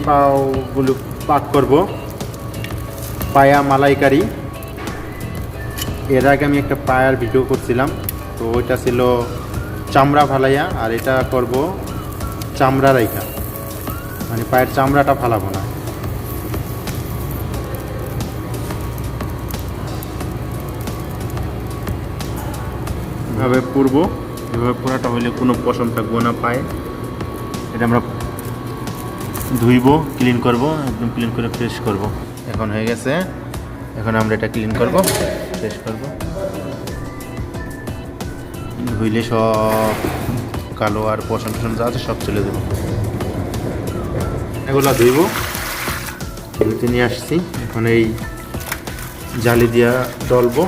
পাওগুলো পাক করব। পায়া মালাইকারি, এর আগে আমি একটা পায়ার ভিডিও করছিলাম, তো ওইটা ছিল চামড়া ফালাইয়া, আর এটা করব চামড়া রাইখা, মানে পায়ের চামড়াটা ফালাবো না। এভাবে পুরবো, এভাবে পোড়াটা হলে কোনো পশম থাকবো না পায়ে। এটা আমরা ধুইব, ক্লিন করব, একদম ক্লিন করে ফ্রেশ করব। এখন হয়ে গেছে, এখন আমরা এটা ক্লিন করব, ফ্রেশ করব। ধুইলে সব কালো আর পশম টশম যা আছে সব চলে দেবো। এগুলো ধুইব, ধুইতে নিয়ে আসছি, এখন এই জালি দিয়া ডলবো।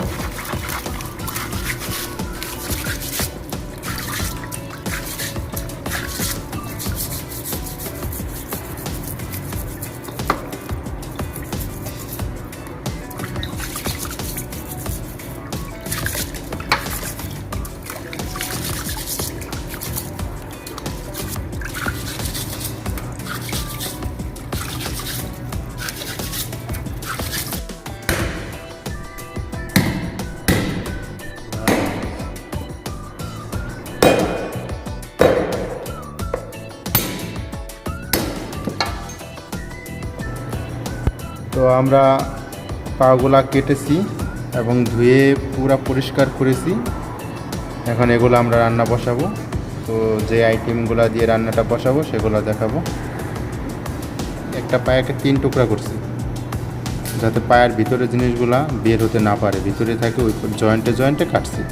তো আমরা পাগুলা কেটেছি এবং ধুয়ে পুরা পরিষ্কার করেছি। এখন এগুলো আমরা রান্না বসাবো। তো যে আইটেমগুলো দিয়ে রান্নাটা বসাবো সেগুলো দেখাবো। একটা পায়াকে 3 টুকরা করছি, যাতে পায়ের ভিতরে জিনিসগুলা বের হতে না পারে, ভিতরে থাকে ওই জয়েন্টে জয়েন্টে কাটছি।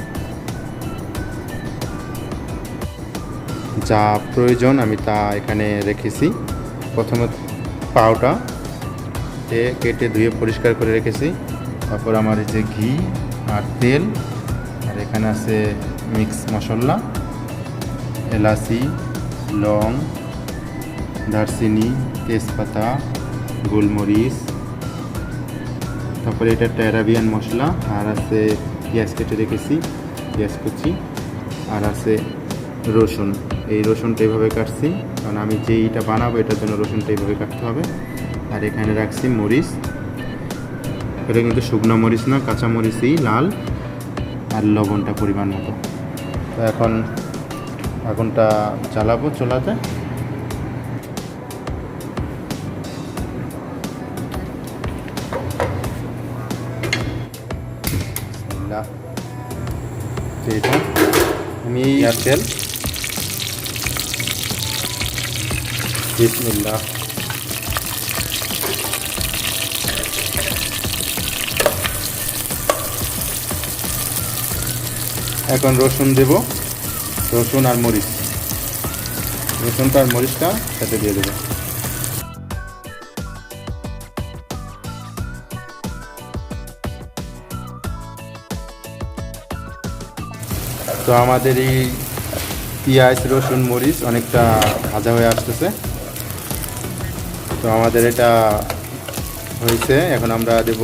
যা প্রয়োজন আমি তা এখানে রেখেছি। প্রথমে পাউটা কেটে ধুয়ে পরিষ্কার করে রেখেছি। তারপর আমার এই যে ঘি আর তেল, আর এখানে আছে মিক্স মশলা, এলাচি, লং, দারচিনি, তেজপাতা, গোলমরিচ, তারপরে এটা অ্যারাবিয়ান মশলা, আর আছে পেঁয়াজ কেটে রেখেছি, পেঁয়াজ কুচি, আর আছে রসুন। এই রসুনটা এইভাবে কাটছি, কারণ আমি যেইটা বানাবো এটার জন্য রসুনটা এইভাবে কাটতে হবে। আর এখানে রাখছি মরিচ, এটা কিন্তু শুকনো মরিচ না, কাঁচা মরিচই, লাল, আর লবণটা পরিমাণ মতো। তো এখন আগুনটা জ্বালাবো চুলাতে। এটা আমি তেল, বিসমিল্লাহ। এখন রসুন দেব, রসুন আর মরিচ, রসুনটা আর মরিচটা সাথে দিয়ে দেবো। তো আমাদের এই পেঁয়াজ, রসুন, মরিচ অনেকটা ভাজা হয়ে আসতেছে। তো আমাদের এটা হয়েছে, এখন আমরা দেব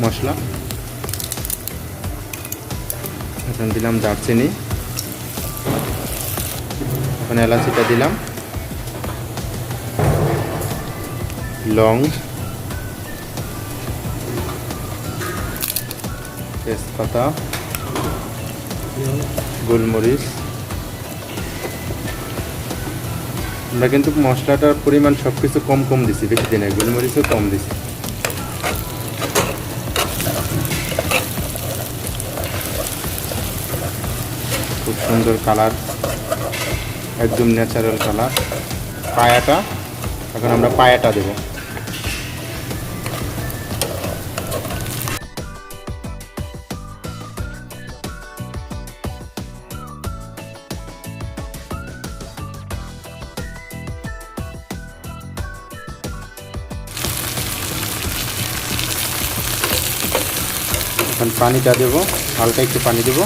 মশলা। এখন দিলাম দারচিনি, এখন এলাচিটা দিলাম, লং, তেজপাতা, গোলমরিচ। আমরা কিন্তু মশলাটার পরিমাণ সব কিছু কম কম দিছি, বেশি দিনে গোলমরিচও কম দিছি। খুব সুন্দর কালার, একদম ন্যাচারাল কালার। পায়াটা, এখন আমরা পায়াটা দেব। এখন পানিটা দেব, হালকা একটু পানি দেব।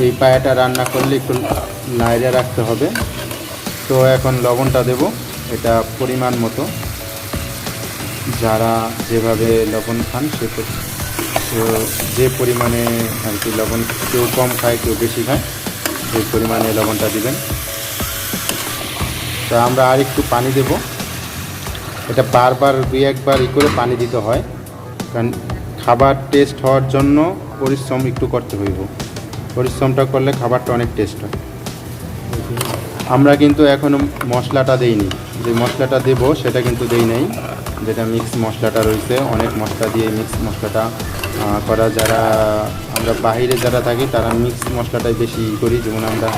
এই পায়াটা রান্না করলে একটু নাড়িয়ে রাখতে হবে। তো এখন লবণটা দেব, এটা পরিমাণ মতো, যারা যেভাবে লবণ খান যে পরিমাণে আর কি লবণ, কেউ কম খায় কেউ বেশি খায়, সেই পরিমাণে লবণটা দিবেন। তো আমরা আর একটু পানি দেব। এটা বারবার 2-1 বার করে পানি দিতে হয়, কারণ খাবার টেস্ট হওয়ার জন্য পরিশ্রম একটু করতে হইব। পরিশ্রমটা করলে খাবারটা অনেক টেস্ট হয়। আমরা কিন্তু এখনও মশলাটা দেইনি, যে মশলাটা দেব সেটা কিন্তু দেই নাই, যেটা মিক্স মশলাটা রয়েছে। অনেক মশলা দিয়ে মিক্স মশলাটা করা, যারা আমরা বাহিরে যারা থাকি তারা মিক্স মশলাটাই বেশি করি, যেমন আমরা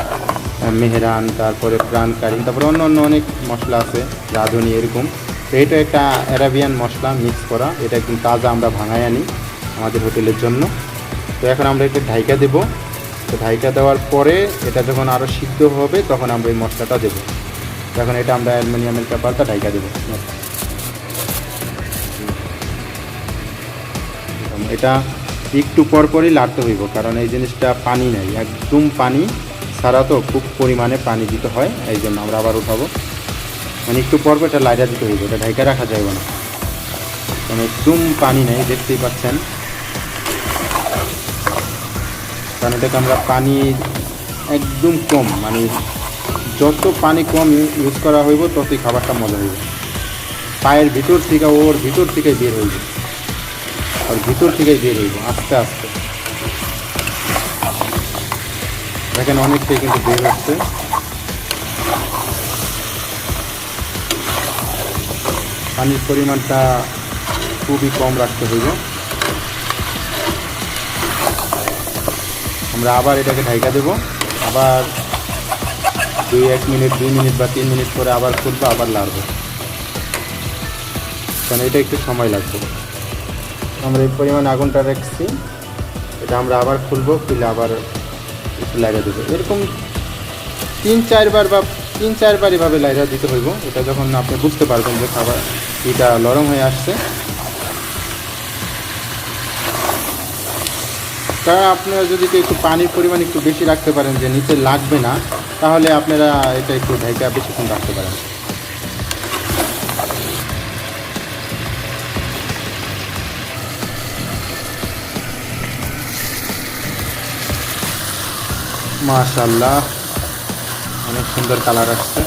মেহরান, তারপরে প্রাণ কারি, তারপরে অন্য অন্য অনেক মশলা আছে, রাঁধুনি এরকম। তো এটা একটা অ্যারাবিয়ান মশলা মিক্স করা, এটা একদম তাজা আমরা ভাঙায় আনি আমাদের হোটেলের জন্য। তো এখন আমরা এটা ঢাইকা দেবো। তো ঢাইকা দেওয়ার পরে এটা যখন আরও সিদ্ধ হবে তখন আমরা এই মশলাটা দেবো। এখন এটা আমরা অ্যালুমিনিয়ামের পেপারটা ঢাইকা দেবো। এটা একটু পরপরই লাড়তে হইব, কারণ এই জিনিসটা পানি নাই, একদম পানি ছাড়া, তো খুব পরিমাণে পানি দিতে হয়, এই জন্য আমরা আবার উঠাবো। মানে একটু পরপর এটা লাইড়া দিতে হইব, এটা ঢাইকা রাখা যাবে না, কারণ একদম পানি নেই, দেখতেই পাচ্ছেন। কারণ এটাকে আমরা পানি একদম কম, মানে যত পানি কম ইউজ করা হইব ততই খাবারটা মজা হইব। পায়ের ভিতর থেকে ওর ভিতর থেকে বের হইব, আর ভিতর থেকেই বের হইব আস্তে আস্তে। দেখেন অনেকটাই কিন্তু বের হচ্ছে। পানির পরিমাণটা খুবই কম রাখতে হইব। আমরা আবার এটাকে ঢাইকা দেব, আবার 2 মিনিট বা 3 মিনিট পরে আবার খুলবো, আবার লাড়বো, কারণ এটা একটু সময় লাগবে। আমরা এই পরিমাণ আগুনটা রাখছি, এটা আমরা আবার খুলবো, খুলে আবার একটু লাইড়া দেবো। এরকম 3-4 বার বা 3-4 বার এভাবে লাইড়া দিতে হইব। এটা যখন আপনি বুঝতে পারবেন যে খাবার এটা নরম হয়ে আসছে, কারণ আপনারা যদি একটু পানির পরিমাণ একটু বেশি রাখতে পারেন, যে নিচে লাগবে না, তাহলে আপনারা এটা একটু ঢাইকা বেশিক্ষণ রাখতে পারেন। মাশাআল্লাহ, অনেক সুন্দর কালার আসছে।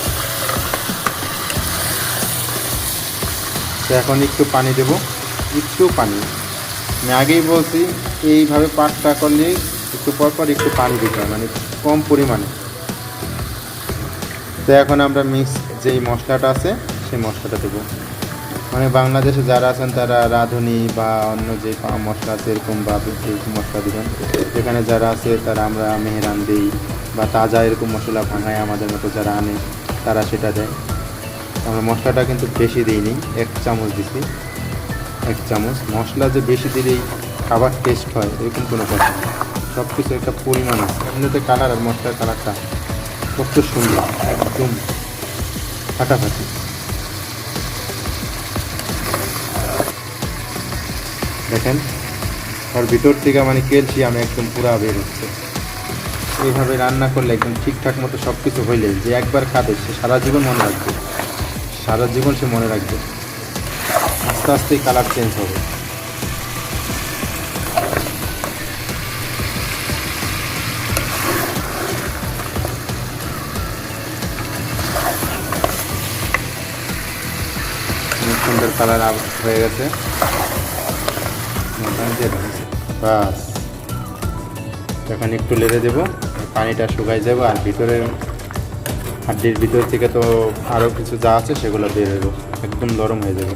তো এখন একটু পানি দেব, একটু পানি। আমি আগেই বলছি এইভাবে পাকটা করলে একটু পরপর একটু পানি দিতে হয়, মানে কম পরিমাণে। তো এখন আমরা মিক্স যেই মশলাটা আছে সেই মশলাটা দেবো। মানে বাংলাদেশে যারা আছেন তারা রাঁধুনি বা অন্য যে মশলা আছে এরকম বা এরকম মশলা দেবেন। যেখানে যারা আছে তারা আমরা মেহরান দিই বা তাজা এরকম মশলা ভাঙায় আমাদের মতো যারা আনে তারা সেটা দেয়। আমরা মশলাটা কিন্তু বেশি দিইনি, 1 চামচ দিছি। 1 চামচ মশলা যে বেশি দিলেই খাবার টেস্ট হয় এরকম কোনো কথা নেই, সব কিছু একটা পরিমাণ আছে। এমনিতে কালার আর মশলার কালারটা কত সুন্দর, একদম ফাটাফাটি। দেখেন ওর ভিতর থেকে মানে ক্যালসিয়াম একদম পুরা বের হচ্ছে। এইভাবে রান্না করলে একদম ঠিকঠাক মতো সব কিছু হইলে যে একবার খাবে সে সারা জীবন মনে রাখবে, সারা জীবন সে মনে রাখবে। আস্তে আস্তে কালার চেঞ্জ হবে। সুন্দর কালার হয়ে গেছে, বাস। এখন একটু লেড়ে দেবো, পানিটা শুকাই যাবো, আর ভিতরে হাড্ডির ভিতর থেকে তো আরও কিছু যা আছে সেগুলো বের হইব, একদম নরম হয়ে যাবে।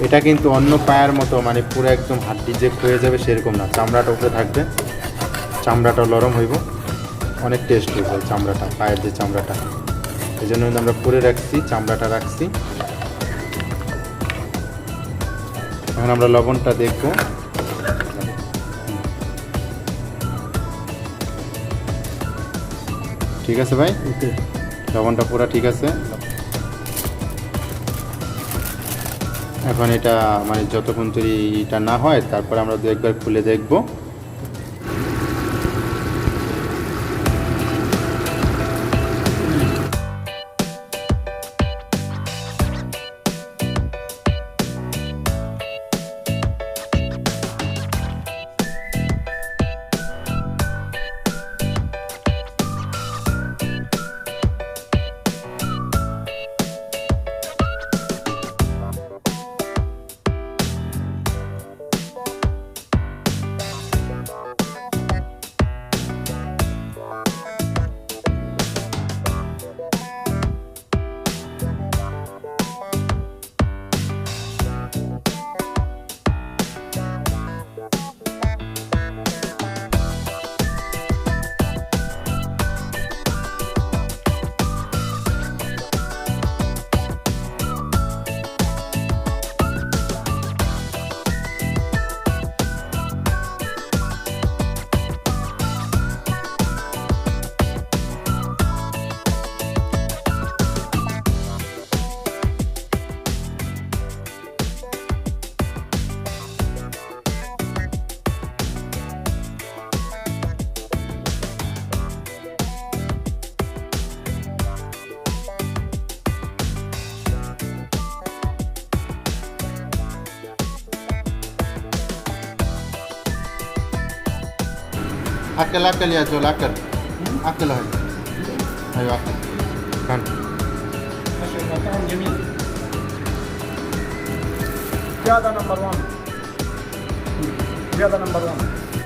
এটা কিন্তু অন্য পায়ার মতো মানে পুরো একদম হাড্ডি যে ক্ষয়ে যাবে সেরকম না, চামড়াটা উপরে থাকবে, চামড়াটাও নরম হইব, অনেক টেস্ট হইব চামড়াটা, পায়ের যে চামড়াটা। এই জন্য আমরা পুরে রাখছি, চামড়াটা রাখছি। এখন আমরা লবণটা দেখব। ঠিক আছে ভাই, লবণটা পুরো ঠিক আছে। এখন এটা মানে যতক্ষণ তৈরিটা না হয় তারপর আমরা 2-1 বার খুলে দেখব। أكل أكل يا زول أكل أكل هاي أيوة أكل كان ما شاء الله طعم جميل. هذا نمبر 1. هذا نمبر 1.